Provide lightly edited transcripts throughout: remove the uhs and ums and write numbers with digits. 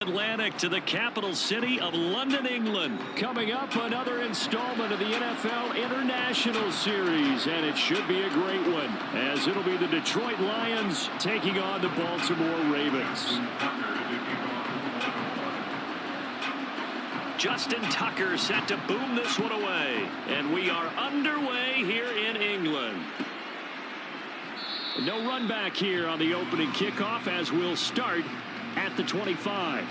Atlantic to the capital city of London, England. Coming up, another installment of the NFL International Series, and it should be a great one, as it'll be the Detroit Lions taking on the Baltimore Ravens. Justin Tucker set to boom this one away, and we are underway here in England. No run back here on the opening kickoff, as we'll start at the 25.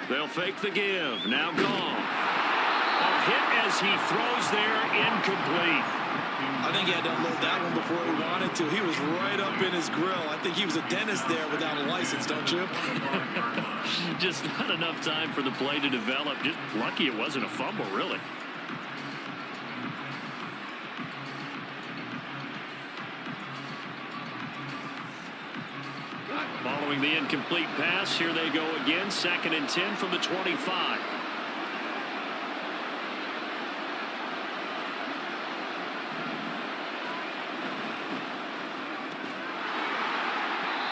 They'll fake the give. Now gone. A hit as he throws there, incomplete. I think he had to unload that one before he wanted to. He was right up in his grill. I think he was a dentist there without a license, don't you? Just not enough time for the play to develop. Just lucky it wasn't a fumble, really. Following the incomplete pass, here they go again. 2nd and 10 from the 25.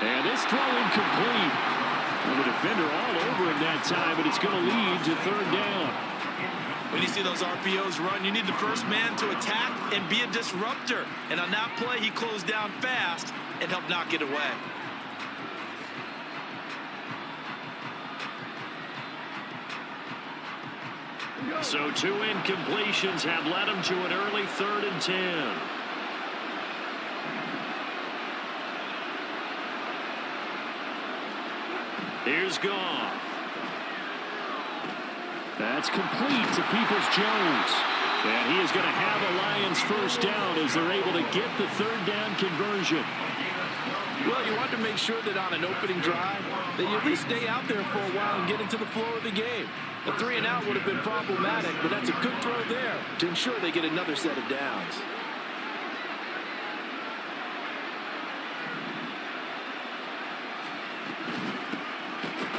And this throw incomplete. Well, the defender all over him that time, but it's going to lead to 3rd down. When you see those RPOs run, you need the first man to attack and be a disruptor. And on that play, he closed down fast and helped knock it away. So 2 incompletions have led him to an early 3rd and 10. Here's Goff. That's complete to Peoples-Jones. And he is going to have a Lions first down as they're able to get the 3rd down conversion. Well, you want to make sure that on an opening drive that you at least stay out there for a while and get into the flow of the game. A 3-and-out would have been problematic, but that's a good throw there to ensure they get another set of downs.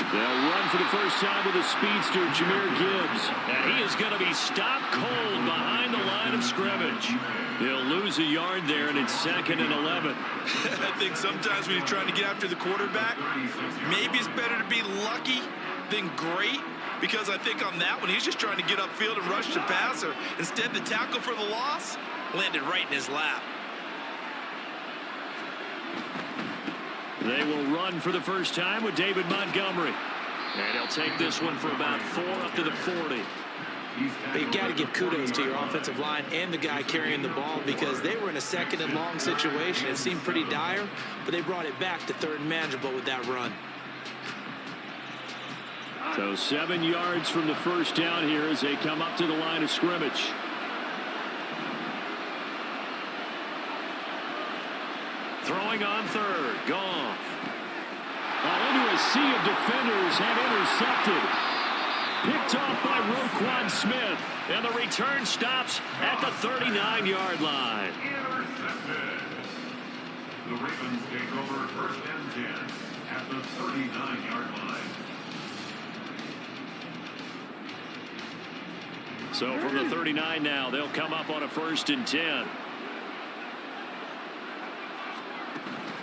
They'll run for the first time with a speedster, Jahmyr Gibbs. And he is going to be stopped cold behind the line of scrimmage. He'll lose a yard there, and it's 2nd and 11. I think sometimes when you're trying to get after the quarterback, maybe it's better to be lucky than great. Because I think on that one, he's just trying to get upfield and rush the passer. Instead, the tackle for the loss landed right in his lap. They will run for the first time with David Montgomery. And he'll take this one for about 4 up to the 40. You've got to give kudos to your offensive line and the guy carrying the ball because they were in a 2nd and long situation. It seemed pretty dire, but they brought it back to 3rd and manageable with that run. So 7 yards from the first down here as they come up to the line of scrimmage. Throwing on 3rd. Goff. Into a sea of defenders and intercepted. Picked off by Roquan Smith. And the return stops at the 39-yard line. Intercepted. The Ravens take over 1st and 10 at the 39-yard line. So from the 39 now, they'll come up on a 1st and 10.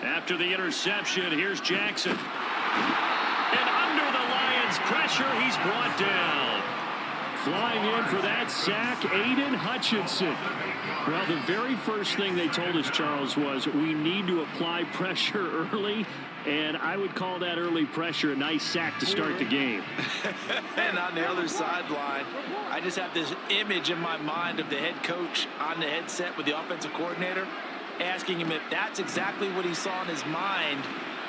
After the interception, here's Jackson. And under the Lions' pressure, he's brought down. Flying in for that sack, Aiden Hutchinson. Well, the very first thing they told us, Charles, was we need to apply pressure early, and I would call that early pressure a nice sack to start the game. And on the other sideline, I just have this image in my mind of the head coach on the headset with the offensive coordinator, asking him if that's exactly what he saw in his mind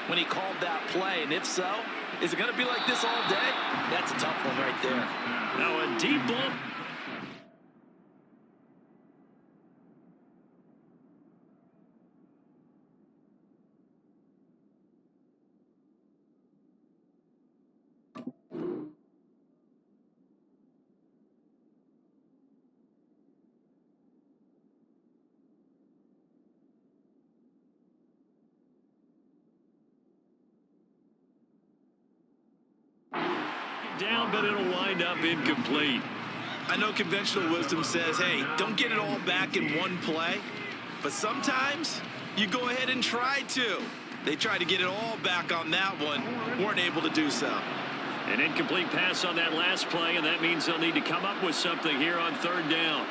when he called that play, and if so, is it going to be like this all day? That's a tough one right there. Now a deep ball. Down, but it'll wind up incomplete. I know conventional wisdom says, hey, don't get it all back in one play. But sometimes you go ahead and try to. They tried to get it all back on that one. Weren't able to do so. An incomplete pass on that last play, and that means they'll need to come up with something here on third down.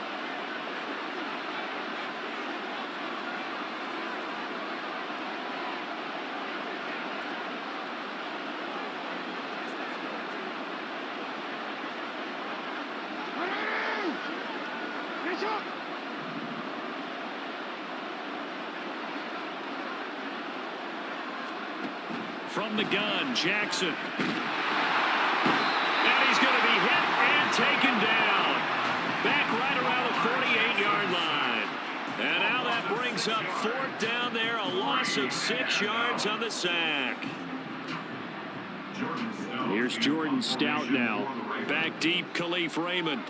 From the gun, Jackson. And he's going to be hit and taken down. Back right around the 48-yard line. And now that brings up fourth down there. A loss of 6 yards on the sack. Here's Jordan Stout now. Back deep, Khalif Raymond.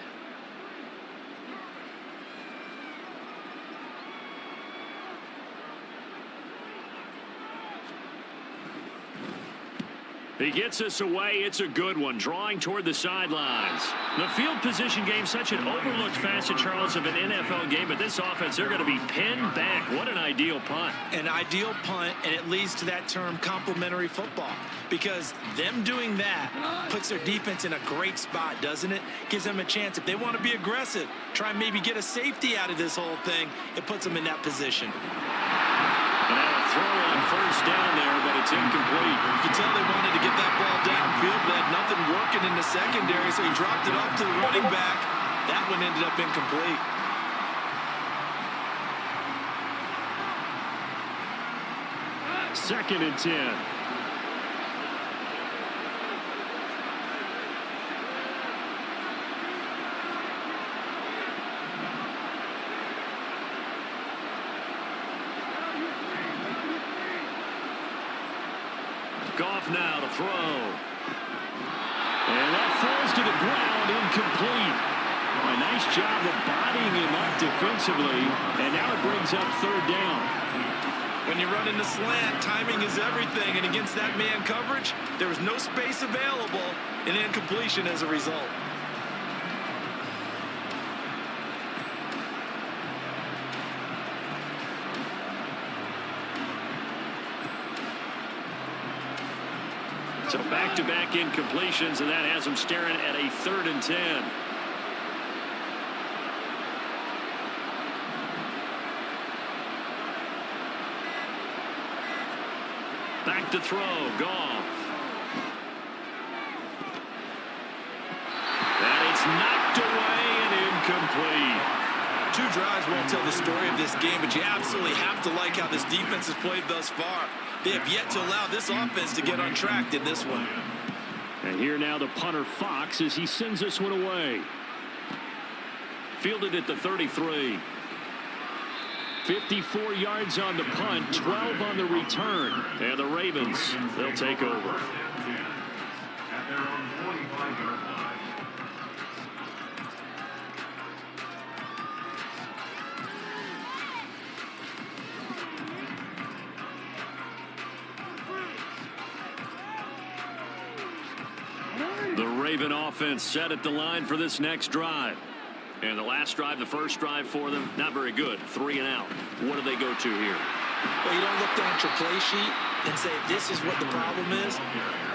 He gets us away. It's a good one. Drawing toward the sidelines. The field position game, such an overlooked facet, Charles, of an NFL game. But this offense, they're going to be pinned back. What an ideal punt. An ideal punt, and it leads to that term complementary football. Because them doing that puts their defense in a great spot, doesn't it? Gives them a chance. If they want to be aggressive, try and maybe get a safety out of this whole thing, it puts them in that position. And now a throw on first down there, but it's incomplete. You can tell they wanted to get that ball downfield, but had nothing working in the secondary, so he dropped it off to the running back. That one ended up incomplete. Second and 10. Goff now to throw. And that falls to the ground, incomplete. A nice job of bodying him up defensively. And now it brings up third down. When you run in the slant, timing is everything. And against that man coverage, there was no space available, and incompletion as a result. So back-to-back incompletions, and that has them staring at a 3rd and 10. Back to throw, Goff. And it's knocked away and incomplete. 2 drives won't tell the story of this game, but you absolutely have to like how this defense has played thus far. They have yet to allow this offense to get on track in this one. And here now the punter Fox as he sends this one away. Fielded at the 33. 54 yards on the punt, 12 on the return. And the Ravens, they'll take over. At their own 45-yard line. The Raven offense set at the line for this next drive. And the last drive, the first drive for them, not very good. 3 and out. What do they go to here? Well, you don't look down at your play sheet and say, this is what the problem is.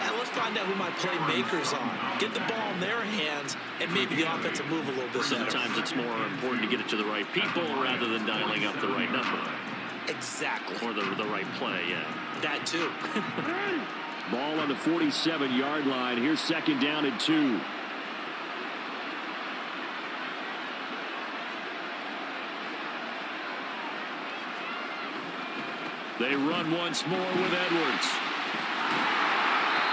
And let's find out who my playmakers are. Get the ball in their hands, and maybe the offense will move a little bit better. Sometimes it's more important to get it to the right people rather than dialing up the right number. Exactly. Or the right play, yeah. That too. Ball on the 47-yard line. Here's 2nd down and 2. They run once more with Edwards.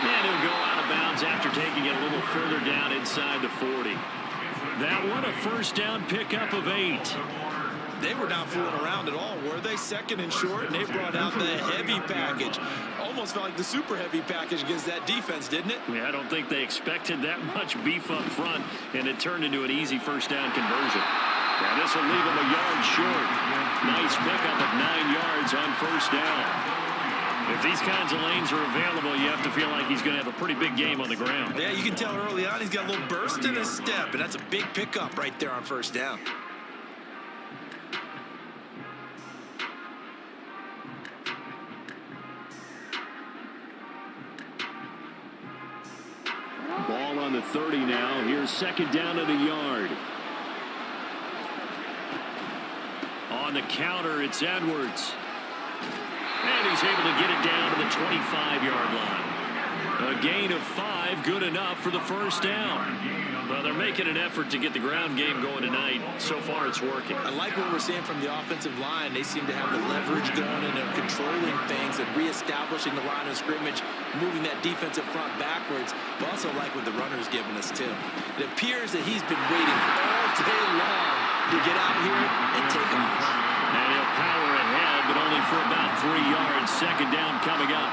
And he'll go out of bounds after taking it a little further down inside the 40. That one, a first down pickup of 8. They were not fooling around at all, were they? 2nd and short, and they brought out the heavy package. Almost felt like the super heavy package against that defense, didn't it? Yeah, I don't think they expected that much beef up front, and it turned into an easy first down conversion. Now this will leave them a yard short. Nice pickup of 9 yards on first down. If these kinds of lanes are available, you have to feel like he's going to have a pretty big game on the ground. Yeah, you can tell early on he's got a little burst in his step, and that's a big pickup right there on first down. Ball on the 30 now. Here's second down at a yard. On the counter, it's Edwards. And he's able to get it down to the 25-yard line. A gain of 5, good enough for the first down. Well, they're making an effort to get the ground game going tonight. So far, it's working. I like what we're seeing from the offensive line. They seem to have the leverage going and they're controlling things and reestablishing the line of scrimmage, moving that defensive front backwards. But also like what the runner's giving us, too. It appears that he's been waiting all day long to get out here and take off. And he'll power ahead, but only for about 3 yards. Second down coming up.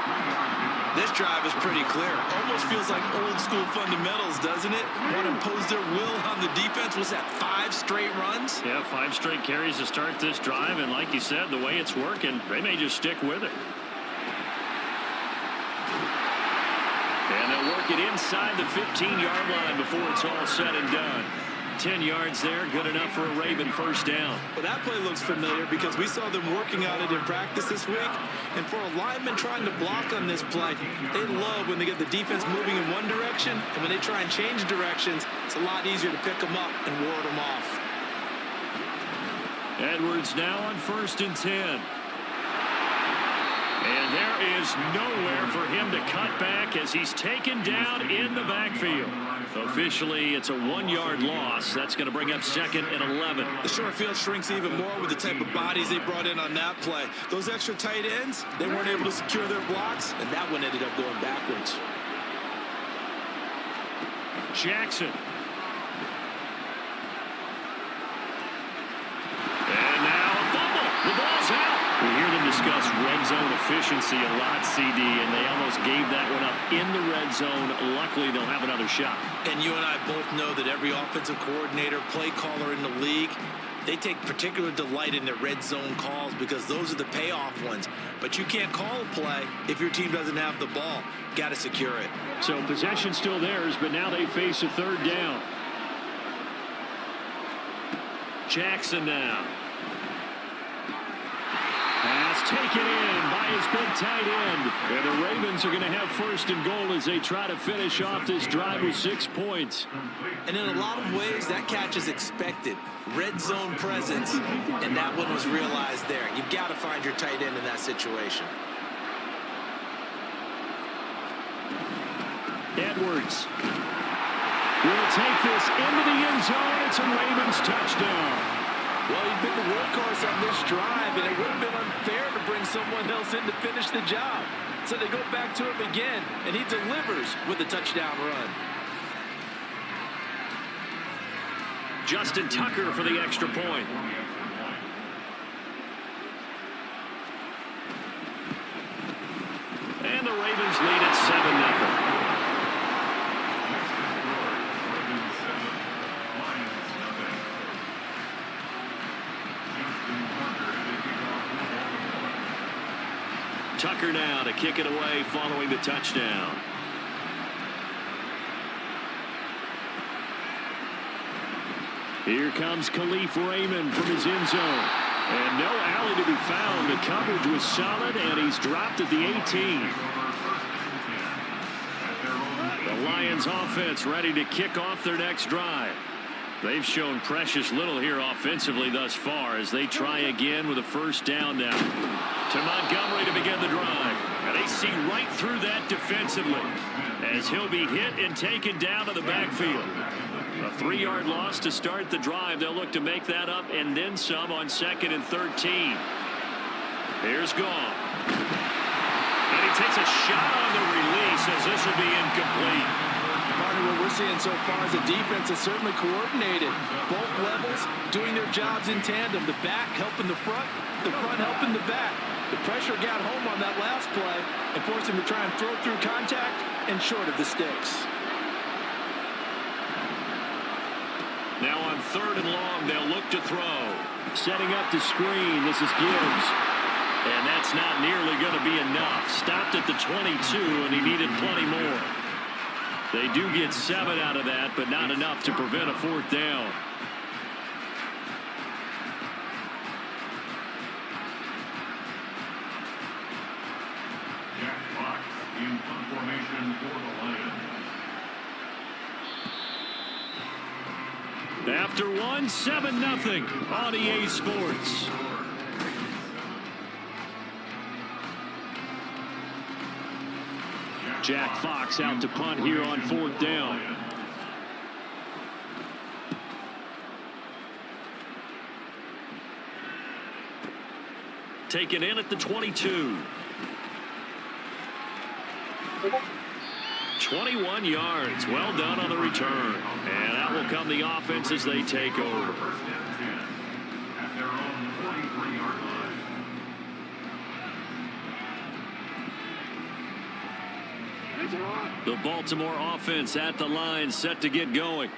This drive is pretty clear. Almost feels like old school fundamentals, doesn't it? Want to impose their will on the defense. Was that 5 straight runs? Yeah, 5 straight carries to start this drive. And like you said, the way it's working, they may just stick with it. And they'll work it inside the 15-yard line before it's all said and done. 10 yards there, good enough for a Raven first down. Well, that play looks familiar because we saw them working on it in practice this week. And for a lineman trying to block on this play, they love when they get the defense moving in one direction. And when they try and change directions, it's a lot easier to pick them up and ward them off. Edwards now on 1st and 10. And there is nowhere for him to cut back as he's taken down in the backfield. Officially, it's a 1-yard loss. That's going to bring up 2nd and 11. The short field shrinks even more with the type of bodies they brought in on that play. Those extra tight ends, they weren't able to secure their blocks, and that one ended up going backwards. Jackson. And now a fumble. The ball's out. We hear them discuss red zone efficiency a lot, CD, and they almost gave that one up in the red zone. Luckily, they'll have another shot. And you and I both know that every offensive coordinator, play caller in the league, they take particular delight in their red zone calls because those are the payoff ones. But you can't call a play if your team doesn't have the ball. Got to secure it. So possession still theirs, but now they face a 3rd down. Jackson now. Pass taken in by his big tight end. And the Ravens are going to have 1st and goal as they try to finish off this drive with 6 points. And in a lot of ways, that catch is expected. Red zone presence, and that one was realized there. You've got to find your tight end in that situation. Edwards will take this into the end zone. It's a Ravens touchdown. Well, he's been the workhorse on this drive, and it would have been unfair to bring someone else in to finish the job. So they go back to him again, and he delivers with a touchdown run. Justin Tucker for the extra point. And the Ravens lead at 7-0. Tucker now to kick it away following the touchdown. Here comes Khalif Raymond from his end zone. And no alley to be found. The coverage was solid, and he's dropped at the 18. The Lions offense ready to kick off their next drive. They've shown precious little here offensively thus far as they try again with a 1st down now. To Montgomery to begin the drive. And they see right through that defensively as he'll be hit and taken down to the backfield. A 3-yard loss to start the drive. They'll look to make that up and then some on 2nd and 13. Here's Goff. And he takes a shot on the release as this will be incomplete. What we're seeing so far is the defense is certainly coordinated. Both levels doing their jobs in tandem. The back helping the front helping the back. The pressure got home on that last play and forced him to try and throw through contact and short of the sticks. Now on 3rd and long, they'll look to throw. Setting up the screen, this is Gibbs. And that's not nearly going to be enough. Stopped at the 22, and he needed plenty more. They do get 7 out of that, but not enough to prevent a 4th down. Jack Fox in punt formation for the Lions. After one, 7-0 on EA Sports. Jack Fox out to punt here on 4th down. Taken in at the 22. 21 yards. Well done on the return. And out will come the offense as they take over. First and 10 at their own 43-yard line. The Baltimore offense at the line, set to get going.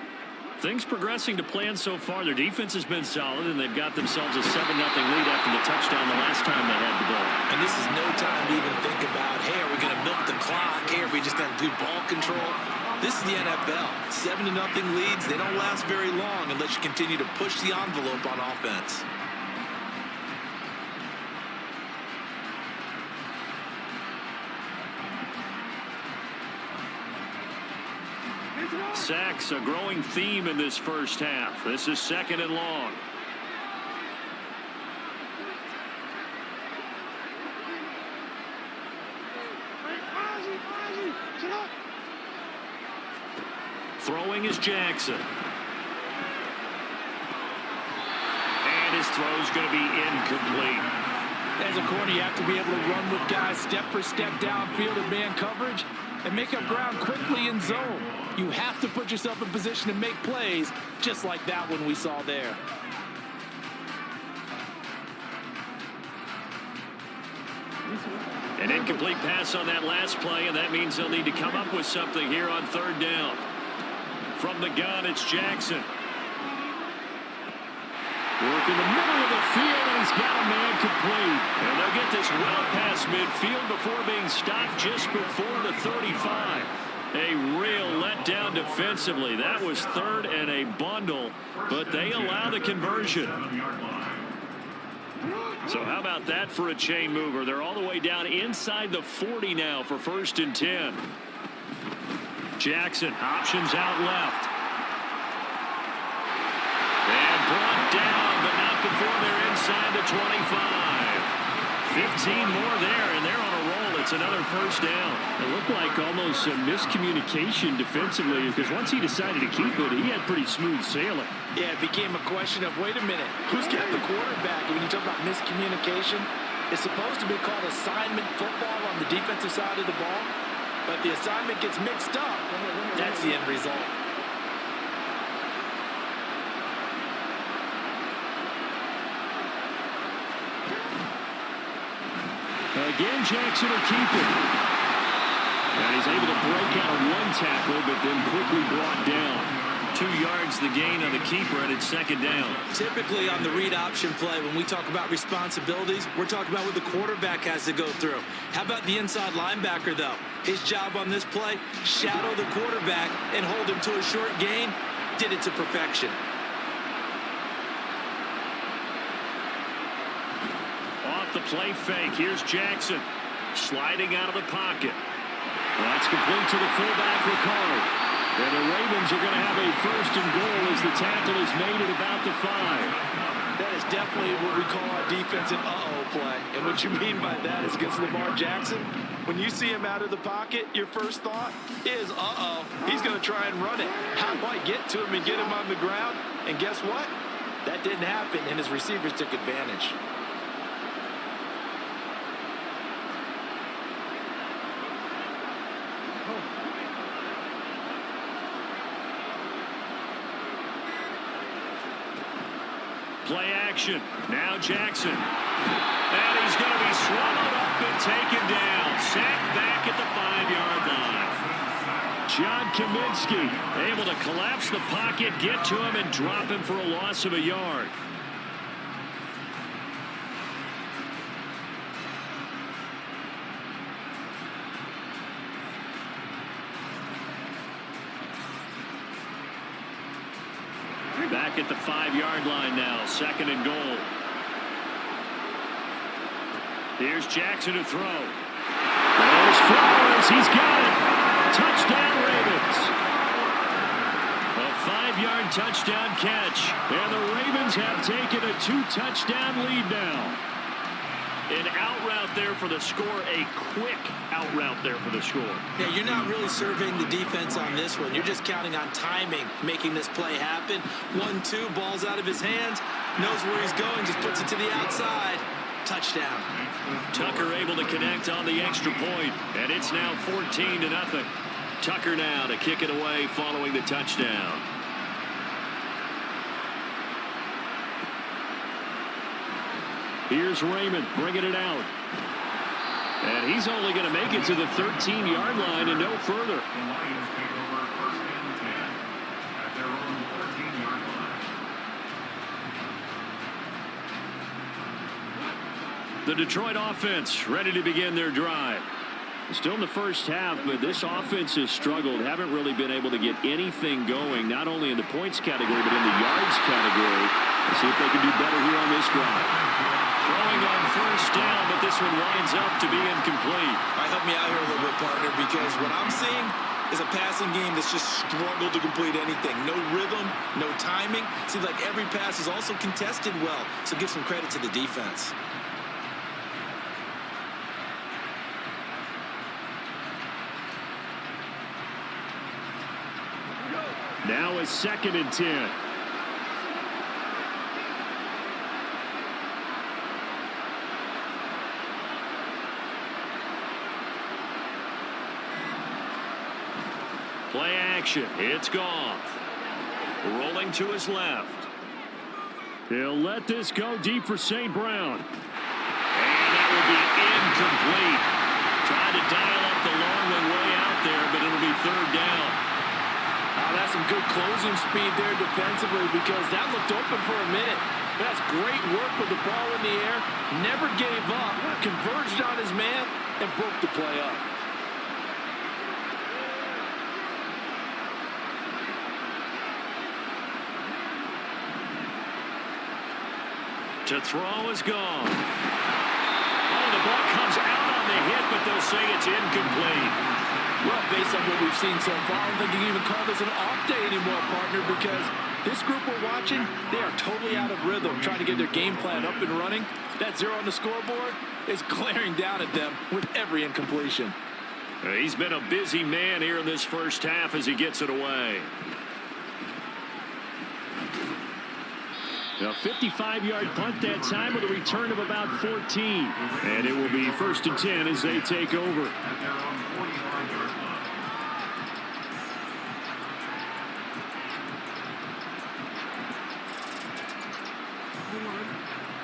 Things progressing to plan so far. Their defense has been solid, and they've got themselves a 7-0 lead after the touchdown the last time they had the ball. And this is no time to even think about, hey, are we going to milk the clock? Hey, are we just going to do ball control? This is the NFL. 7-0 leads, they don't last very long unless you continue to push the envelope on offense. Sacks, a growing theme in this first half. This is 2nd and long. Throwing is Jackson. And his throw's going to be incomplete. As a corner, you have to be able to run with guys step for step downfield in man coverage and make up ground quickly in zone. You have to put yourself in position to make plays, just like that one we saw there. An incomplete pass on that last play, and that means they'll need to come up with something here on 3rd down. From the gun, it's Jackson. Work in the middle of the field, and he's got a man complete. And they'll get this well past midfield before being stopped just before the 35. A real letdown defensively. That was 3rd and a bundle, but they allow the conversion. So how about that for a chain mover? They're all the way down inside the 40 now for 1st and 10. Jackson options out left. And brought down, but not before they're inside the 25. 15 more there, and they're on a roll. It's another 1st down. It looked like almost a miscommunication defensively, because once he decided to keep it, he had pretty smooth sailing. Yeah, it became a question of, wait a minute, who's got the quarterback? And when you talk about miscommunication, it's supposed to be called assignment football on the defensive side of the ball. But the assignment gets mixed up. That's the end result. Again, Jackson will keep it. And he's able to break out of one tackle, but then quickly brought down. 2 yards the gain on the keeper, and it's 2nd down. Typically on the read option play, when we talk about responsibilities, we're talking about what the quarterback has to go through. How about the inside linebacker, though? His job on this play, shadow the quarterback and hold him to a short gain. Did it to perfection. Off the play fake, here's Jackson. Sliding out of the pocket. That's complete to the fullback, Ricard. And the Ravens are going to have a 1st and goal as the tackle is made at about the 5. That is definitely what we call our defense an uh-oh play. And what you mean by that is against Lamar Jackson, when you see him out of the pocket, your first thought is, uh-oh, he's going to try and run it. How do I get to him and get him on the ground? And guess what? That didn't happen, and his receivers took advantage. Play action. Now Jackson. And he's going to be swallowed up and taken down. Sacked back at the 5-yard line. John Kaminsky able to collapse the pocket, get to him, and drop him for a loss of a yard. Back at the 5-yard line now, 2nd and goal. Here's Jackson to throw. There's Flowers. He's got it. Touchdown, Ravens. A 5-yard touchdown catch. And the Ravens have taken a 2-touchdown lead now. An out route there for the score. A quick out route there for the score. Yeah, you're not really surveying the defense on this one. You're just counting on timing, making this play happen. 1-2, ball's out of his hands. Knows where he's going, just puts it to the outside. Touchdown. Tucker able to connect on the extra point, and it's now 14-0. Tucker now to kick it away following the touchdown. Here's Raymond bringing it out. And he's only going to make it to the 13-yard line and no further. The Lions take over 1st and 10 at their own 14-yard line. The Detroit offense ready to begin their drive. Still in the first half, but this offense has struggled. Haven't really been able to get anything going, not only in the points category, but in the yards category. Let's see if they can do better here on this drive. Throwing on 1st down, but this one winds up to be incomplete. All right, help me out here a little bit, partner, because what I'm seeing is a passing game that's just struggled to complete anything. No rhythm, no timing. Seems like every pass is also contested well, so give some credit to the defense. Now is 2nd and 10. Play action. It's Goff. Rolling to his left. He'll let this go deep for St. Brown. And that will be incomplete. Trying to dial up the long one way out there, but it'll be 3rd down. That's some good closing speed there defensively because that looked open for a minute. That's great work with the ball in the air. Never gave up. Converged on his man and broke the play up. To throw is gone. Oh, the ball comes out on the hit, but they'll say it's incomplete. Well, based on what we've seen so far, I don't think you can even call this an off day anymore, partner, because this group we're watching, they are totally out of rhythm, trying to get their game plan up and running. That 0 on the scoreboard is glaring down at them with every incompletion. He's been a busy man here in this first half as he gets it away. A 55-yard punt that time with a return of about 14. And it will be 1st and 10 as they take over. At their own 45-yard line.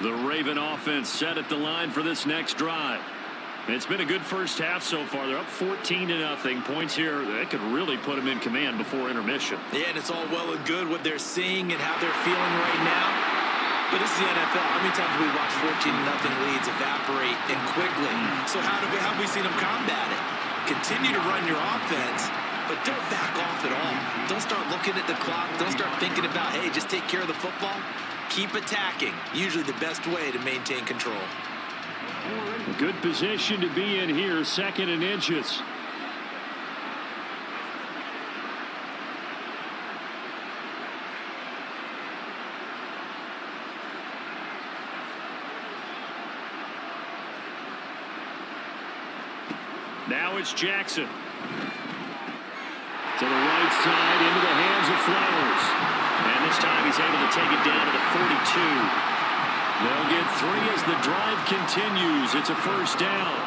The Raven offense set at the line for this next drive. It's been a good first half so far. They're up 14-0. Points here that could really put them in command before intermission. Yeah, and it's all well and good what they're seeing and how they're feeling right now. But this is the NFL. How many times have we watched 14-0 leads evaporate and quickly? So how have we seen them combat it? Continue to run your offense, but don't back off at all. Don't start looking at the clock. Don't start thinking about, hey, just take care of the football. Keep attacking. Usually the best way to maintain control. A good position to be in here, 2nd and inches. Now it's Jackson. To the right side, into the hands of Flowers. And this time he's able to take it down to the 42. They'll get 3 as the drive continues. It's a 1st down.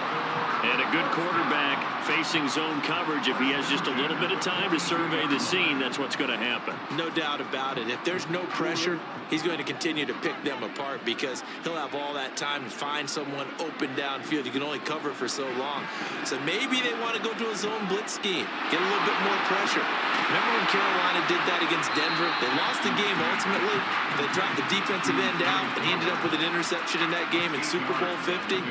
And a good quarterback facing zone coverage. If he has just a little bit of time to survey the scene, that's what's going to happen. No doubt about it. If there's no pressure, he's going to continue to pick them apart because he'll have all that time to find someone open downfield. You can only cover for so long. So maybe they want to go to a zone blitz scheme, get a little bit more pressure. Remember when Carolina did that against Denver? They lost the game ultimately. They dropped the defensive end out, and he ended up with an interception in that game in Super Bowl 50.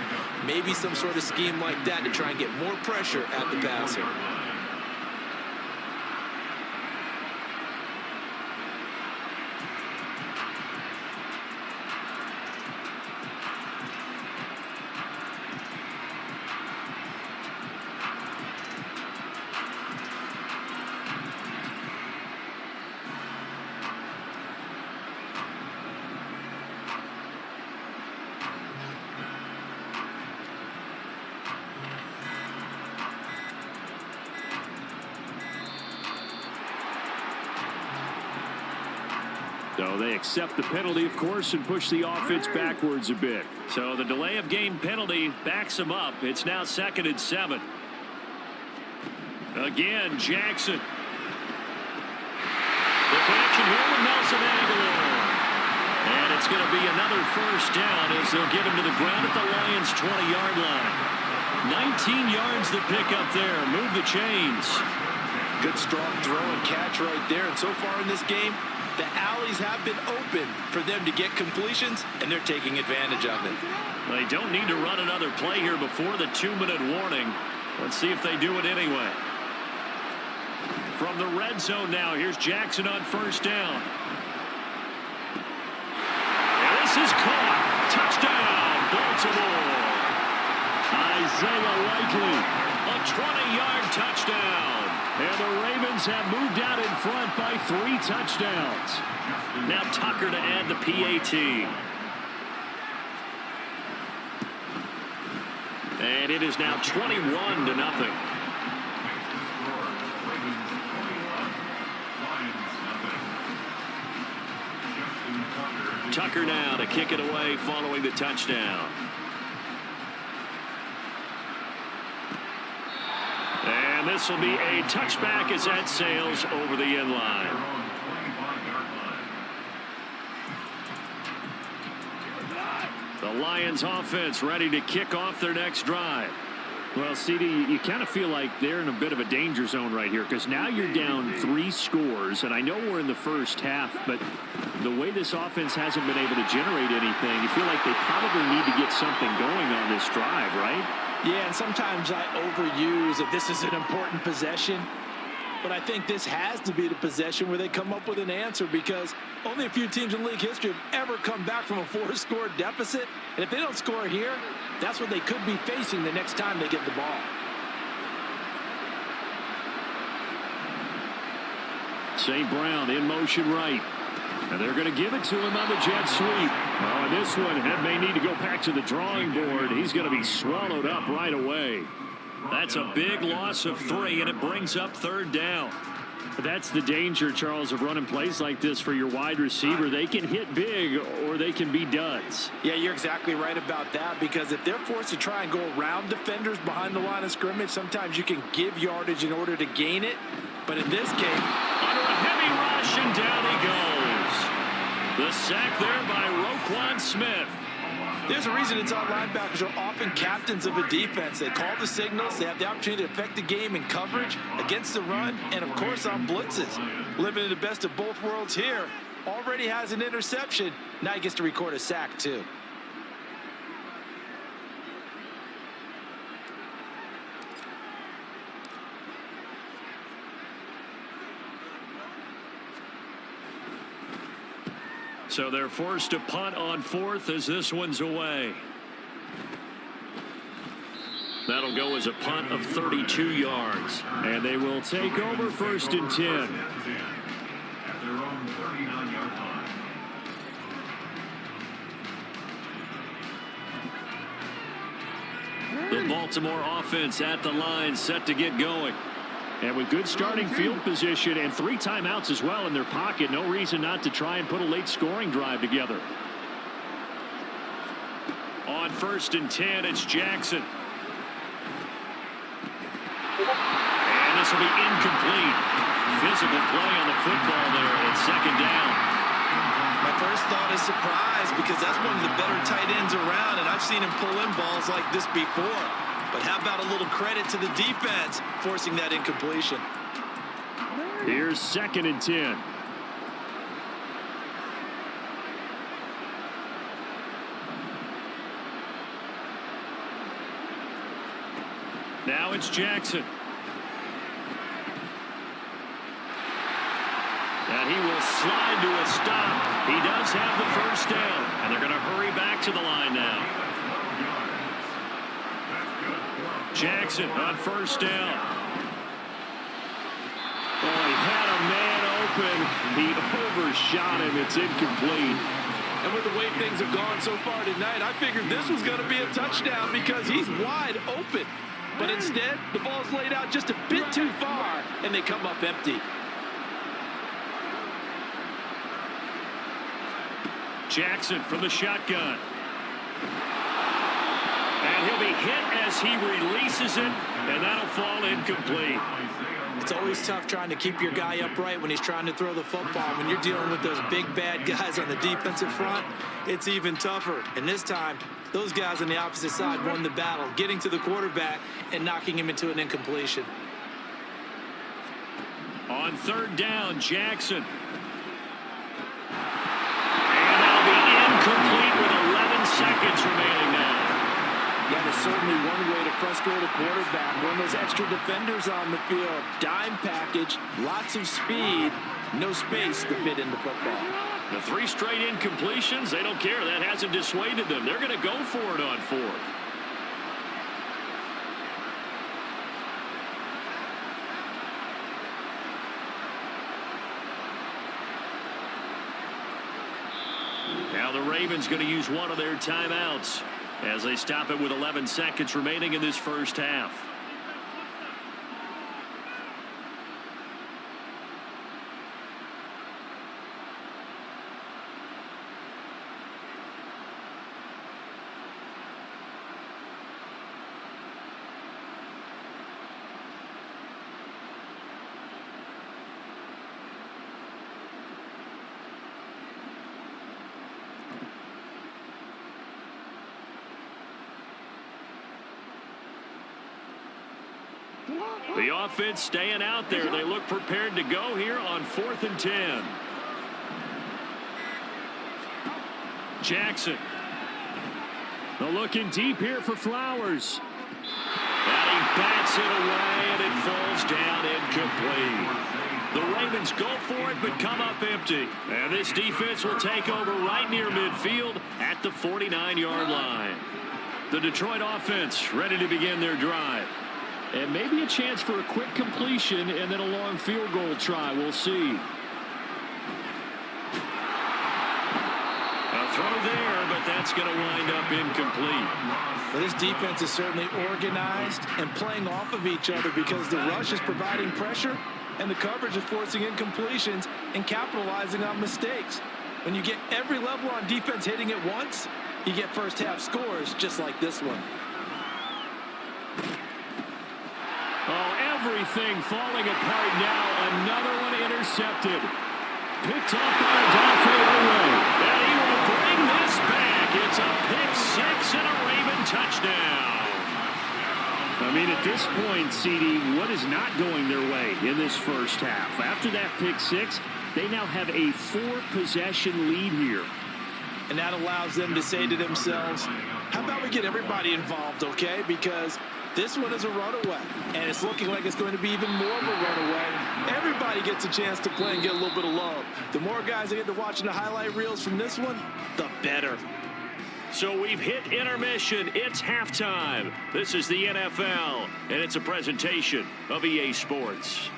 Maybe some sort of scheme like that to try and get more pressure at the passer. So they accept the penalty, of course, and push the offense backwards a bit. So the delay of game penalty backs them up. It's now 2nd and 7. Again, Jackson. The connection here with Nelson Aguilar. And it's going to be another first down as they'll get him to the ground at the Lions' 20-yard line. 19 yards to pick up there. Move the chains. Good strong throw and catch right there. And so far in this game, the alleys have been open for them to get completions, and they're taking advantage of it. They don't need to run another play here before the 2-minute warning. Let's see if they do it anyway. From the red zone now, here's Jackson on first down. And this is caught. Touchdown, Baltimore. Isaiah Likely, a 20-yard touchdown. And the Ravens have moved out in front by 3 touchdowns. Now Tucker to add the PAT. And it is now 21-0. Tucker now to kick it away following the touchdown. And this will be a touchback as that sails over the end line. The Lions offense ready to kick off their next drive. Well, CD, you kind of feel like they're in a bit of a danger zone right here because now you're down 3 scores, and I know we're in the first half, but the way this offense hasn't been able to generate anything, you feel like they probably need to get something going on this drive, right? Yeah, and sometimes I overuse that this is an important possession, but I think this has to be the possession where they come up with an answer because only a few teams in league history have ever come back from a 4-score deficit, and if they don't score here, that's what they could be facing the next time they get the ball. St. Brown in motion right. And they're going to give it to him on the jet sweep. Oh, and this one may need to go back to the drawing board. He's going to be swallowed up right away. That's a big loss of 3, and it brings up 3rd down. But that's the danger, Charles, of running plays like this for your wide receiver. They can hit big or they can be duds. Yeah, you're exactly right about that because if they're forced to try and go around defenders behind the line of scrimmage, sometimes you can give yardage in order to gain it. But in this case, under a heavy rush, and down he goes. The sack there by Roquan Smith. There's a reason inside linebackers are often captains of a defense. They call the signals. They have the opportunity to affect the game in coverage, against the run, and, of course, on blitzes. Living in the best of both worlds here. Already has an interception. Now he gets to record a sack, too. So they're forced to punt on 4th as this one's away. That'll go as a punt of 32 yards. And they will take over 1st and 10. At their own 39-yard line. The Baltimore offense at the line, set to get going. And with good starting field position and 3 timeouts as well in their pocket, no reason not to try and put a late scoring drive together. On 1st and 10, it's Jackson. And this will be incomplete. Physical play on the football there, and it's 2nd down. My first thought is surprise because that's one of the better tight ends around, and I've seen him pull in balls like this before. But how about a little credit to the defense forcing that incompletion? Here's 2nd and 10. Now it's Jackson. And he will slide to a stop. He does have the first down. And they're going to hurry back to the line now. Jackson on 1st down. Oh, he had a man open. He overshot him. It's incomplete. And with the way things have gone so far tonight, I figured this was going to be a touchdown because he's wide open. But instead, the ball's laid out just a bit too far, and they come up empty. Jackson from the shotgun. And he'll be hit as he releases it, and that'll fall incomplete. It's always tough trying to keep your guy upright when he's trying to throw the football. When you're dealing with those big, bad guys on the defensive front, it's even tougher. And this time, those guys on the opposite side won the battle, getting to the quarterback and knocking him into an incompletion. On third down, Jackson. And that'll be incomplete with 11 seconds remaining now. That is certainly one way to frustrate a quarterback. Run those extra defenders on the field. Dime package, lots of speed, no space to fit into football. The 3 straight incompletions, they don't care. That hasn't dissuaded them. They're going to go for it on 4th. Now the Ravens going to use one of their timeouts as they stop it with 11 seconds remaining in this first half. The offense staying out there. They look prepared to go here on 4th and 10. Jackson. They're looking deep here for Flowers. And he bats it away, and it falls down incomplete. The Ravens go for it, but come up empty. And this defense will take over right near midfield at the 49-yard line. The Detroit offense ready to begin their drive. And maybe a chance for a quick completion and then a long field goal try. We'll see. A throw there, but that's going to wind up incomplete. But this defense is certainly organized and playing off of each other because the rush is providing pressure and the coverage is forcing incompletions and capitalizing on mistakes. When you get every level on defense hitting at once, you get first half scores just like this one. Oh, everything falling apart now. Another one intercepted. Picked up by Adolfo Away. And he will bring this back. It's a pick 6 and a Raven touchdown. I mean, at this point, CD, what is not going their way in this first half? After that pick 6, they now have a 4-possession lead here. And that allows them to say to themselves, how about we get everybody involved, okay? Because this one is a runaway, and it's looking like it's going to be even more of a runaway. Everybody gets a chance to play and get a little bit of love. The more guys that get to watching the highlight reels from this one, the better. So we've hit intermission. It's halftime. This is the NFL, and it's a presentation of EA Sports.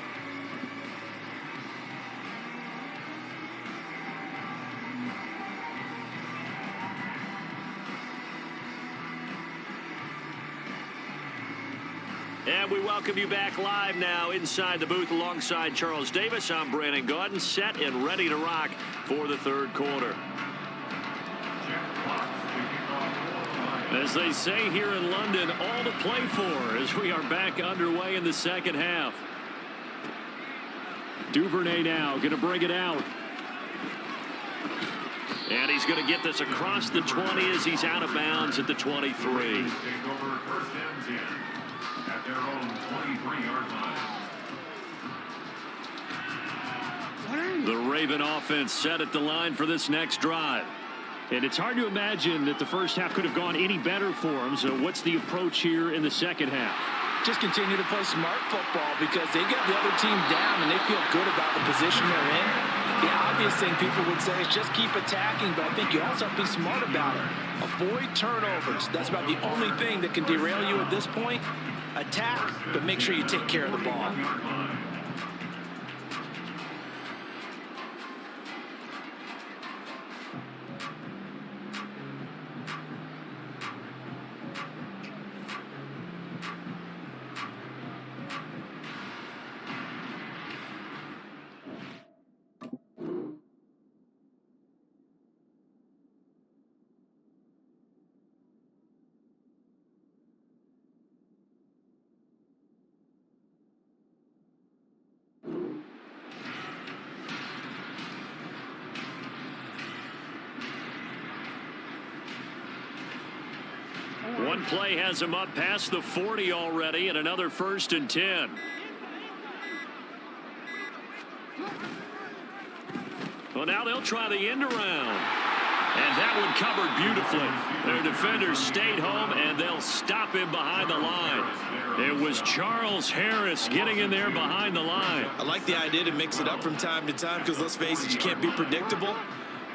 And we welcome you back live now inside the booth alongside Charles Davis. I'm Brandon Gaudin, set and ready to rock for the third quarter. As they say here in London, all to play for as we are back underway in the second half. Duvernay now going to bring it out. And he's going to get this across the 20 as he's out of bounds at the 23. At their own 23-yard line. The Raven offense set at the line for this next drive. And it's hard to imagine that the first half could have gone any better for them. So what's the approach here in the second half? Just continue to play smart football because they get the other team down and they feel good about the position they're in. The obvious thing people would say is just keep attacking, but I think you also have to be smart about it. Avoid turnovers. That's about the only thing that can derail you at this point. Attack, but make sure you take care of the ball. One play has him up past the 40 already, and another 1st and 10. Well, now they'll try the end around. And that one covered beautifully. Their defenders stayed home, and they'll stop him behind the line. It was Charles Harris getting in there behind the line. I like the idea to mix it up from time to time because, let's face it, you can't be predictable.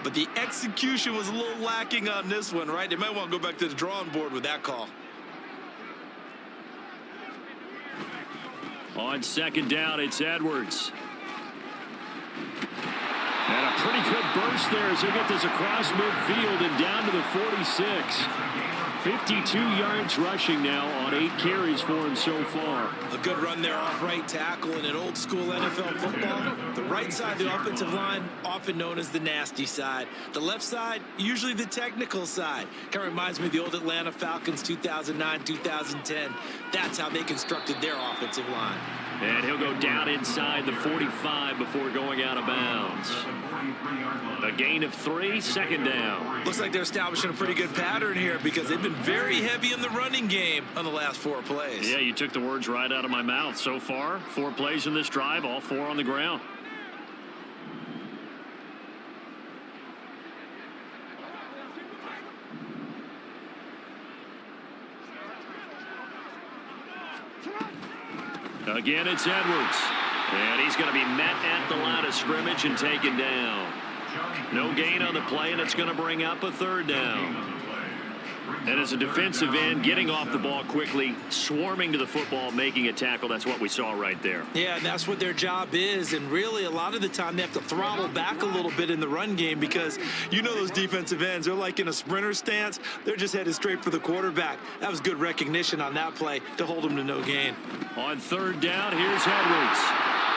But the execution was a little lacking on this one, right? They might want to go back to the drawing board with that call. On 2nd down, it's Edwards. And a pretty good burst there as he'll get this across midfield and down to the 46. 52 yards rushing now on 8 carries for him so far. A good run there off right tackle in an old school NFL football. The right side of the offensive line, often known as the nasty side. The left side, usually the technical side. Kind of reminds me of the old Atlanta Falcons 2009, 2010. That's how they constructed their offensive line. And he'll go down inside the 45 before going out of bounds. A gain of 3, 2nd down. Looks like they're establishing a pretty good pattern here because they've been very heavy in the running game on the last 4 plays. Yeah, you took the words right out of my mouth. So far, 4 plays in this drive, all 4 on the ground. Again, it's Edwards. And he's going to be met at the line of scrimmage and taken down. No gain on the play, and it's going to bring up a 3rd down. And as a defensive end, getting off the ball quickly, swarming to the football, making a tackle, that's what we saw right there. Yeah, and that's what their job is. And really, a lot of the time, they have to throttle back a little bit in the run game because you know those defensive ends, they're like in a sprinter stance. They're just headed straight for the quarterback. That was good recognition on that play to hold them to no gain. On 3rd down, here's Edwards.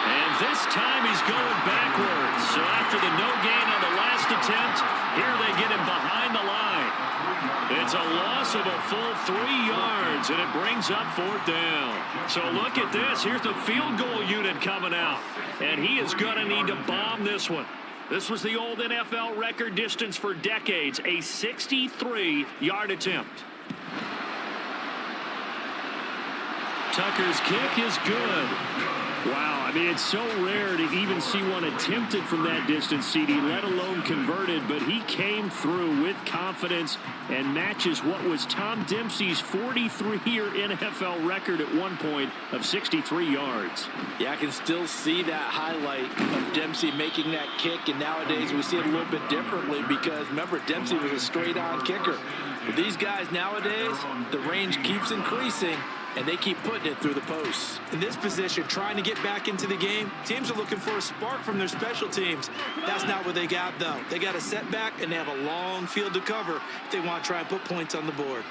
And this time he's going backwards. So after the no gain on the last attempt, here they get him behind the line. It's a loss of a full 3 yards, and it brings up 4th down. So look at this. Here's the field goal unit coming out. And he is going to need to bomb this one. This was the old NFL record distance for decades, a 63-yard attempt. Tucker's kick is good. Wow, I mean, it's so rare to even see one attempted from that distance, CD, let alone converted, but he came through with confidence and matches what was Tom Dempsey's 43-year NFL record at one point of 63 yards. Yeah, I can still see that highlight of Dempsey making that kick, and nowadays we see it a little bit differently because, remember, Dempsey was a straight-on kicker. But these guys nowadays, the range keeps increasing, and they keep putting it through the posts. In this position, trying to get back into the game, teams are looking for a spark from their special teams. That's not what they got, though. They got a setback, and they have a long field to cover if they want to try and put points on the board.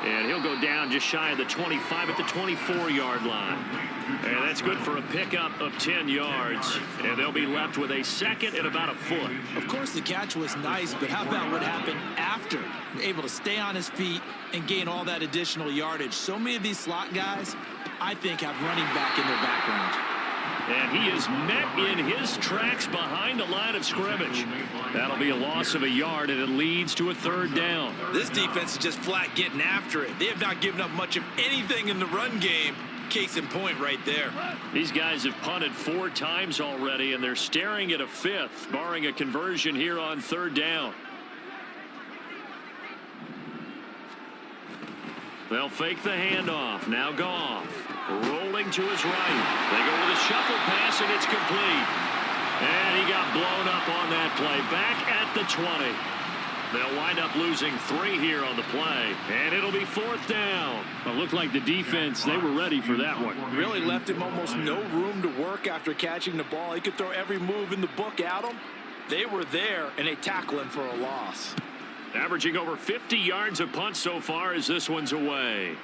And he'll go down just shy of the 25 at the 24-yard line. And that's good for a pickup of 10 yards. And they'll be left with a 2nd and about a foot. Of course, the catch was nice, but how about what happened after? Able to stay on his feet and gain all that additional yardage. So many of these slot guys, I think, have running back in their background. And he is met in his tracks behind the line of scrimmage. That'll be a loss of a yard, and it leads to a 3rd down. This defense is just flat getting after it. They have not given up much of anything in the run game. Case in point right there. These guys have punted 4 times already, and they're staring at a 5th, barring a conversion here on 3rd down. They'll fake the handoff. Now Goff rolling to his right. They go with a shuffle pass, and it's complete. And he got blown up on that play. Back at the 20. They'll wind up losing 3 here on the play, and it'll be 4th down. It looked like the defense, they were ready for that one. Really left him almost no room to work after catching the ball. He could throw every move in the book at him. They were there, and they tackle him for a loss. Averaging over 50 yards a punt so far as this one's away.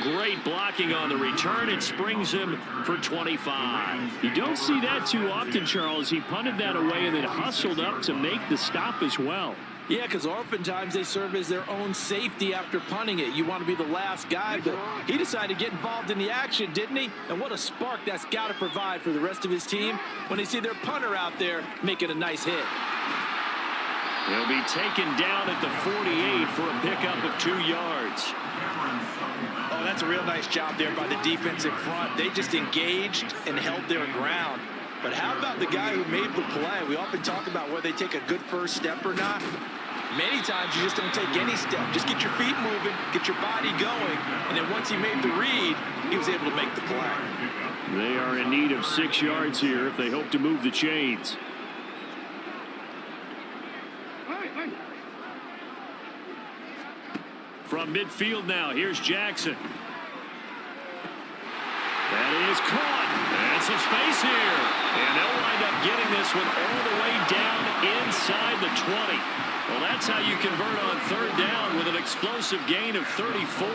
Great blocking on the return. It springs him for 25. You don't see that too often, Charles. He punted that away and then hustled up to make the stop as well. Yeah, because oftentimes they serve as their own safety after punting it. You want to be the last guy, but he decided to get involved in the action, didn't he? And what a spark that's got to provide for the rest of his team when they see their punter out there making a nice hit. He'll be taken down at the 48 for a pickup of 2 yards. Oh, that's a real nice job there by the defense in front. They just engaged and held their ground. But how about the guy who made the play? We often talk about whether they take a good first step or not. Many times you just don't take any step. Just get your feet moving, get your body going, and then once he made the read, he was able to make the play. They are in need of 6 yards here if they hope to move the chains. From midfield now, here's Jackson. That is caught. And some space here. And they'll wind up getting this one all the way down inside the 20. Well, that's how you convert on third down with an explosive gain of 34.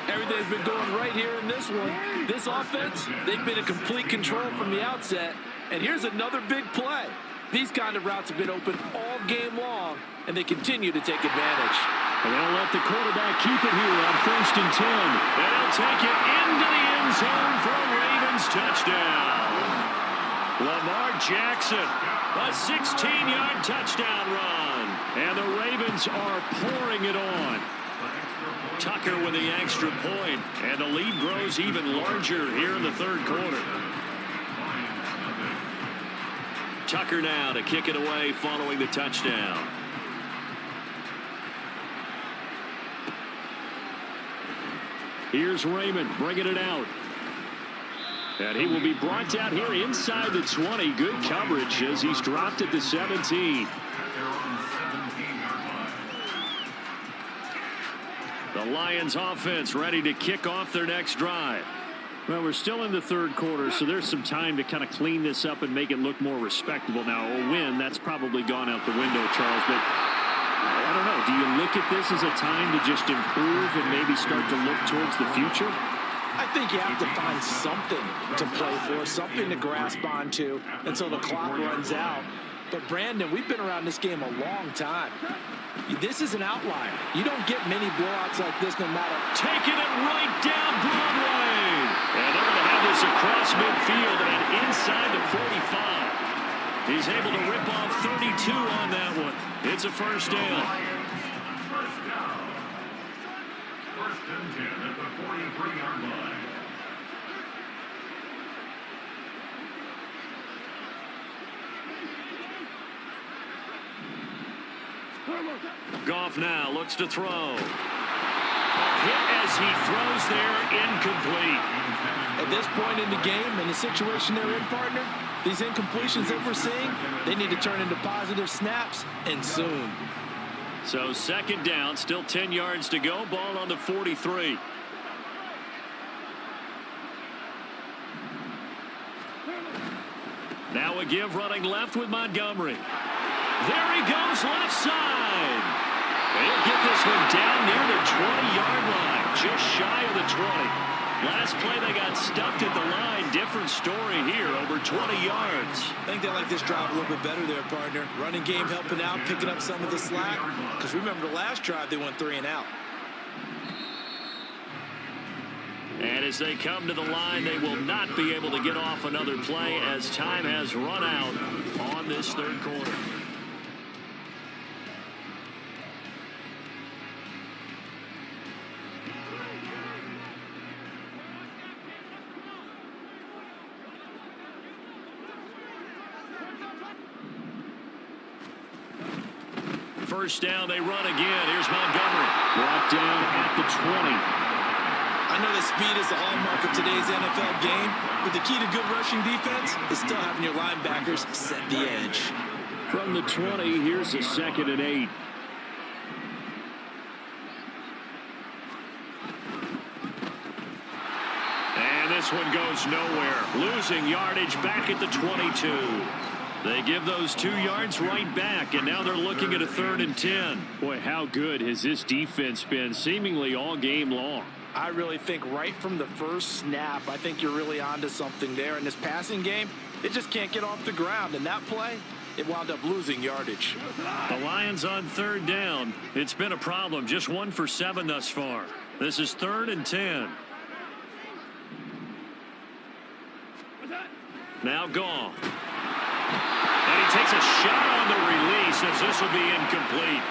Everything's been going right here in this one. This offense, they've been in complete control from the outset. And here's another big play. These kind of routes have been open all game long, and they continue to take advantage. And they'll let the quarterback keep it here on 1st and 10. And he'll take it into the end zone for a Ravens touchdown. Lamar Jackson, a 16-yard touchdown run. And the Ravens are pouring it on. Tucker with the extra point, and the lead grows even larger here in the third quarter. Tucker now to kick it away following the touchdown. Here's Raymond bringing it out. And he will be brought down here inside the 20. Good coverage as he's dropped at the 17. The Lions offense ready to kick off their next drive. Well, we're still in the third quarter, so there's some time to kind of clean this up and make it look more respectable. Now, a win, that's probably gone out the window, Charles, but I don't know. Do you look at this as a time to just improve and maybe start to look towards the future? I think you have to find something to play for, something to grasp onto until the clock runs out. But, Brandon, we've been around this game a long time. This is an outlier. You don't get many blowouts like this no matter. Taking it right down Broadway. And they're going to have this across midfield and inside the 45. He's able to rip off 32 on that one. It's a first down. First and 10 at the 43-yard line. Goff now looks to throw. A hit as he throws there, incomplete. At this point in the game, in the situation they're in, partner, these incompletions that we're seeing, they need to turn into positive snaps, and soon. So second down, still 10 yards to go. Ball on the 43. Now a give running left with Montgomery. There he goes left side. He'll get this one down near the 20-yard line, just shy of the 20. Last play they got stuffed at the line. Different story here, over 20 yards. I think they like this drive a little bit better there, partner. Running game helping out, picking up some of the slack. Because remember the last drive they went 3 and out. And as they come to the line, they will not be able to get off another play as time has run out on this third quarter. First down, they run again. Here's Montgomery. Brought down at the 20. I know that speed is the hallmark of today's NFL game, but the key to good rushing defense is still having your linebackers set the edge. From the 20, here's a 2nd and 8. And this one goes nowhere. Losing yardage back at the 22. They give those 2 yards right back, and now they're looking at a 3rd and 10. Boy, how good has this defense been seemingly all game long? I really think right from the first snap, I think you're really onto something there. In this passing game, it just can't get off the ground. And that play, it wound up losing yardage. The Lions on third down. It's been a problem. Just 1 for 7 thus far. This is 3rd and 10. Now Goff. And he takes a shot on the release as this will be incomplete.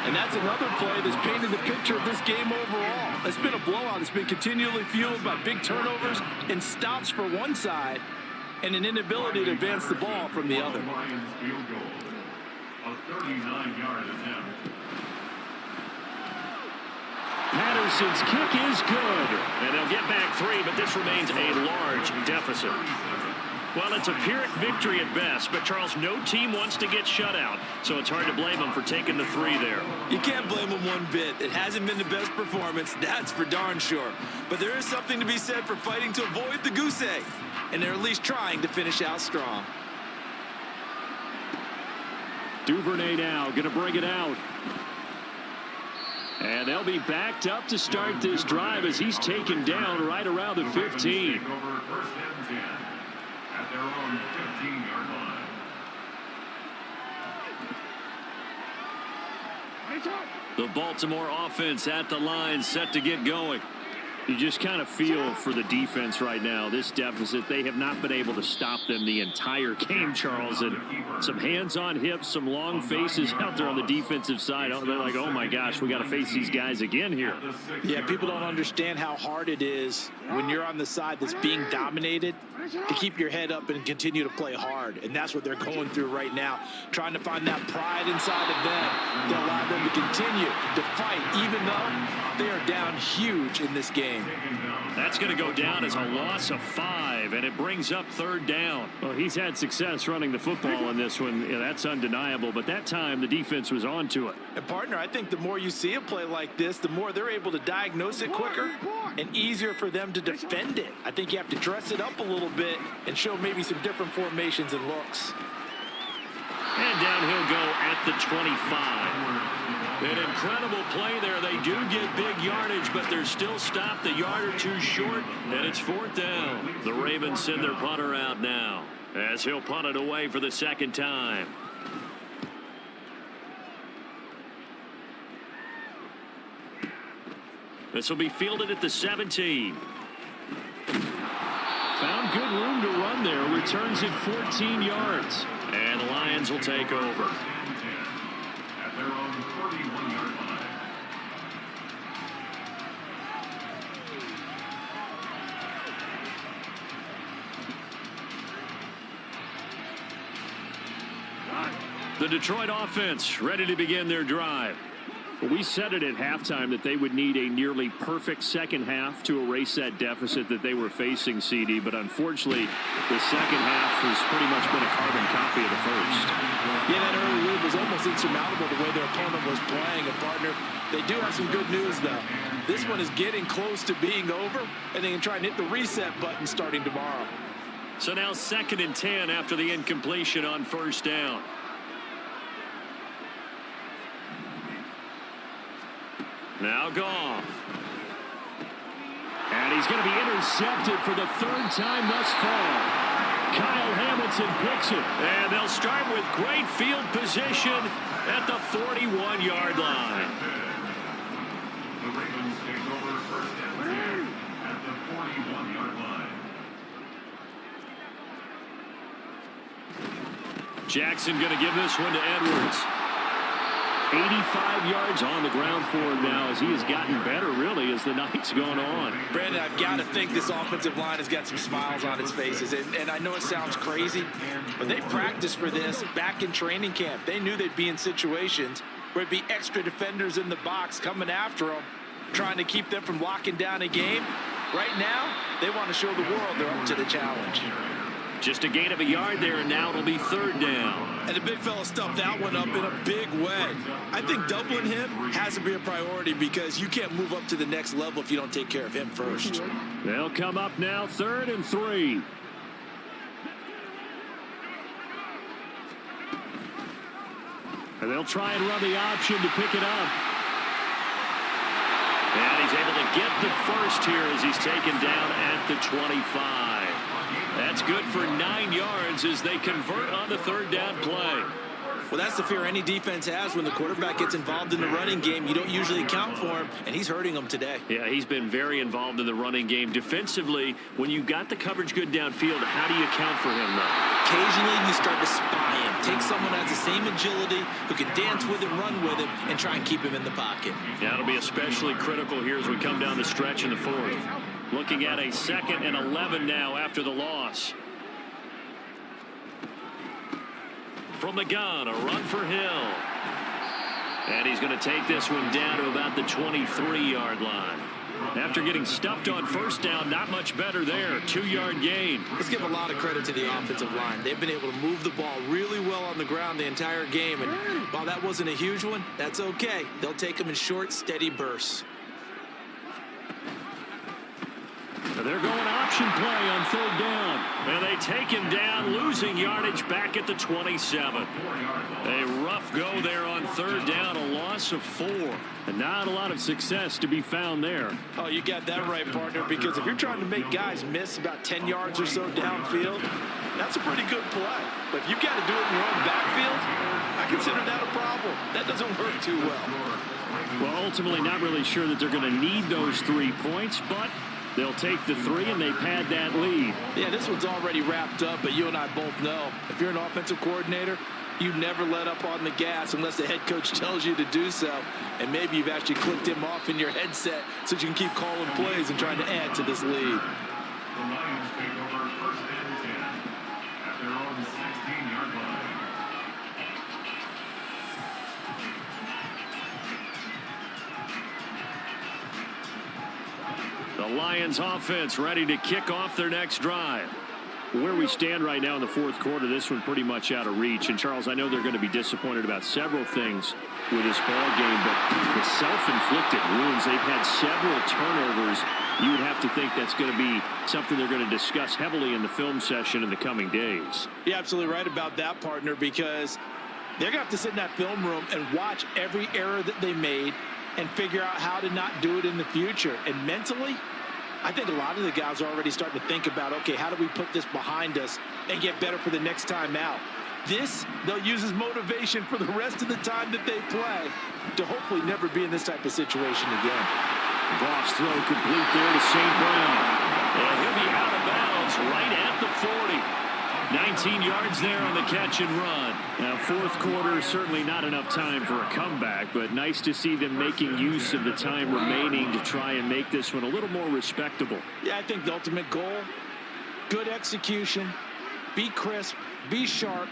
And that's another play that's painted the picture of this game overall. It's been a blowout. It's been continually fueled by big turnovers and stops for one side and an inability to advance the ball from the other. Lions field goal. A 39-yard attempt. Patterson's kick is good. And they'll get back 3, but this remains a large deficit. Well, it's a Pyrrhic victory at best, but Charles, no team wants to get shut out, so it's hard to blame them for taking the 3 there. You can't blame them one bit. It hasn't been the best performance, that's for darn sure. But there is something to be said for fighting to avoid the goose egg, and they're at least trying to finish out strong. Duvernay now going to bring it out. And they'll be backed up to start this drive as he's taken down right around the 15. Take over 1st and 10 at their own 15-yard line. The Baltimore offense at the line, set to get going. You just kind of feel for the defense right now. This deficit, they have not been able to stop them the entire game, Charles. And some hands on hips, some long faces out there on the defensive side. Oh, they're like, oh my gosh, we got to face these guys again here. Yeah, people don't understand how hard it is when you're on the side that's being dominated to keep your head up and continue to play hard. And that's what they're going through right now, trying to find that pride inside of them to allow them to continue to fight, even though they are down huge in this game. That's going to go down as a loss of 5, and it brings up 3rd down. Well, he's had success running the football in this one. Yeah, that's undeniable, but that time the defense was on to it. And, partner, I think the more you see a play like this, the more they're able to diagnose it quicker and easier for them to defend it. I think you have to dress it up a little bit and show maybe some different formations and looks. And down he'll go at the 25. An incredible play there. They do get big yardage, but they're still stopped a yard or 2 short, and it's 4th down. The Ravens send their punter out now as he'll punt it away for the 2nd time. This will be fielded at the 17. Found good room to run there. Returns it 14 yards. And the Lions will take over. At their own 41-yard line. The Detroit offense ready to begin their drive. We said it at halftime that they would need a nearly perfect second half to erase that deficit that they were facing, CD, but unfortunately, the second half has pretty much been a carbon copy of the first. Yeah, that early lead was almost insurmountable the way their opponent was playing. And, partner, they do have some good news, though. This one is getting close to being over, and they can try and hit the reset button starting tomorrow. So now 2nd and 10 after the incompletion on 1st down. Now Goff. And he's going to be intercepted for the 3rd time thus far. Kyle Hamilton picks it. And they'll start with great field position at the 41-yard line. The Ravens take over 1st and 10 at the 41-yard line. Jackson going to give this one to Edwards. 85 yards on the ground for him now as he has gotten better, really, as the night's gone on. Brandon, I've got to think this offensive line has got some smiles on its faces. And I know it sounds crazy, but they practiced for this back in training camp. They knew they'd be in situations where it'd be extra defenders in the box coming after them, trying to keep them from locking down a game. Right now, they want to show the world they're up to the challenge. Just a gain of a yard there, and now it'll be 3rd down. And the big fella stuffed that one up in a big way. I think doubling him has to be a priority because you can't move up to the next level if you don't take care of him first. They'll come up now 3rd and 3. And they'll try and run the option to pick it up. And he's able to get the first here as he's taken down at the 25. That's good for 9 yards as they convert on the third down play. Well, that's the fear any defense has when the quarterback gets involved in the running game. You don't usually account for him, and he's hurting them today. Yeah, he's been very involved in the running game. Defensively, when you got the coverage good downfield, how do you account for him, though? Occasionally, you start to spy him. Take someone that has the same agility, who can dance with him, run with him, and try and keep him in the pocket. Yeah, it'll be especially critical here as we come down the stretch in the fourth. Looking at a 2nd and 11 now after the loss. From the gun, a run for Hill. And he's going to take this one down to about the 23-yard line. After getting stuffed on first down, not much better there. 2-yard gain. Let's give a lot of credit to the offensive line. They've been able to move the ball really well on the ground the entire game. And while that wasn't a huge one, that's okay. They'll take them in short, steady bursts. They're going option play on third down. And they take him down, losing yardage back at the 27. A rough go there on third down, a loss of 4. And not a lot of success to be found there. Oh, you got that right, partner, because if you're trying to make guys miss about 10 yards or so downfield, that's a pretty good play. But if you've got to do it in your own backfield, I consider that a problem. That doesn't work too well. Well, ultimately not really sure that they're going to need those 3 points, but they'll take the 3 and they pad that lead. Yeah, this one's already wrapped up, but you and I both know if you're an offensive coordinator, you never let up on the gas unless the head coach tells you to do so. And maybe you've actually clicked him off in your headset so you can keep calling plays and trying to add to this lead. The Lions take over 1st and 10 at their own 16-yard line. The Lions offense ready to kick off their next drive. Where we stand right now in the fourth quarter, this one pretty much out of reach. And, Charles, I know they're going to be disappointed about several things with this ball game, but the self-inflicted wounds, they've had several turnovers. You would have to think that's going to be something they're going to discuss heavily in the film session in the coming days. You're absolutely right about that, partner, because they're going to have to sit in that film room and watch every error that they made and figure out how to not do it in the future. And mentally, I think a lot of the guys are already starting to think about, okay, how do we put this behind us and get better for the next time out? This, they'll use as motivation for the rest of the time that they play to hopefully never be in this type of situation again. Goff's throw complete there to St. Brown. And he'll be out of bounds right at the 40. 19 yards there on the catch and run. Now, fourth quarter, certainly not enough time for a comeback, but nice to see them making use of the time remaining to try and make this one a little more respectable. Yeah, I think the ultimate goal, good execution, be crisp, be sharp,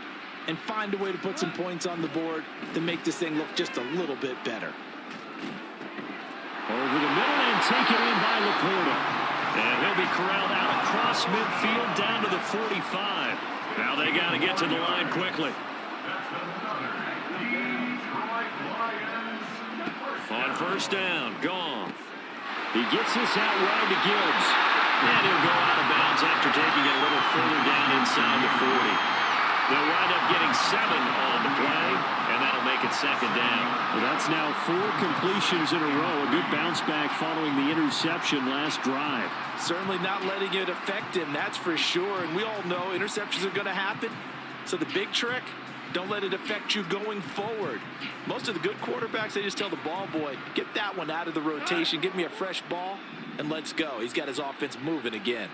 and find a way to put some points on the board to make this thing look just a little bit better. Over the middle and taken in by Laporta. And he'll be corralled out across midfield down to the 45. Now they got to get to the line quickly. On first down, Goff. He gets this out wide to Gibbs. And he'll go out of bounds after taking it a little further down inside the 40. They'll wind up getting 7 on the play, and that'll make it second down. Well, that's now 4 completions in a row. A good bounce back following the interception last drive. Certainly not letting it affect him, that's for sure. And we all know interceptions are going to happen. So the big trick, don't let it affect you going forward. Most of the good quarterbacks, they just tell the ball boy, get that one out of the rotation, give me a fresh ball, and let's go. He's got his offense moving again.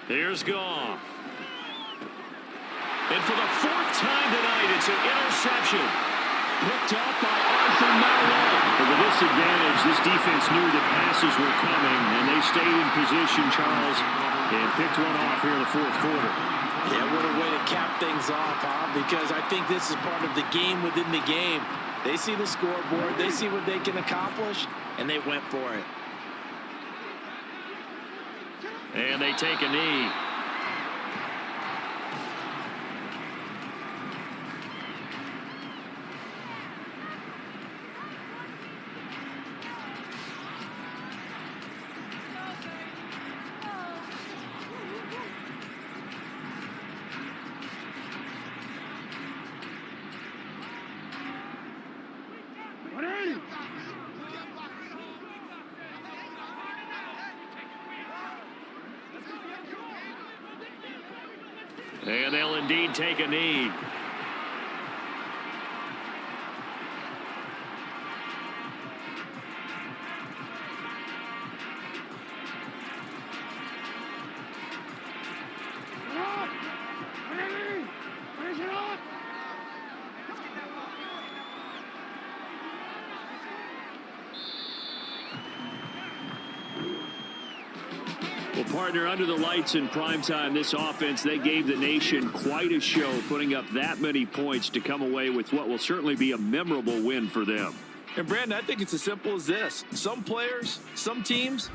Here's Goff. And for the 4th time tonight, it's an interception. Picked up by Arthur Malloy. With this advantage, this defense knew that passes were coming, and they stayed in position, Charles, and picked one off here in the fourth quarter. Yeah, what a way to cap things off, huh? Because I think this is part of the game within the game. They see the scoreboard, they see what they can accomplish, and they went for it. And they take a knee. And they'll indeed take a knee. Well, partner, under the lights in primetime, this offense, they gave the nation quite a show, putting up that many points to come away with what will certainly be a memorable win for them. And, Brandon, I think it's as simple as this. Some players, some teams,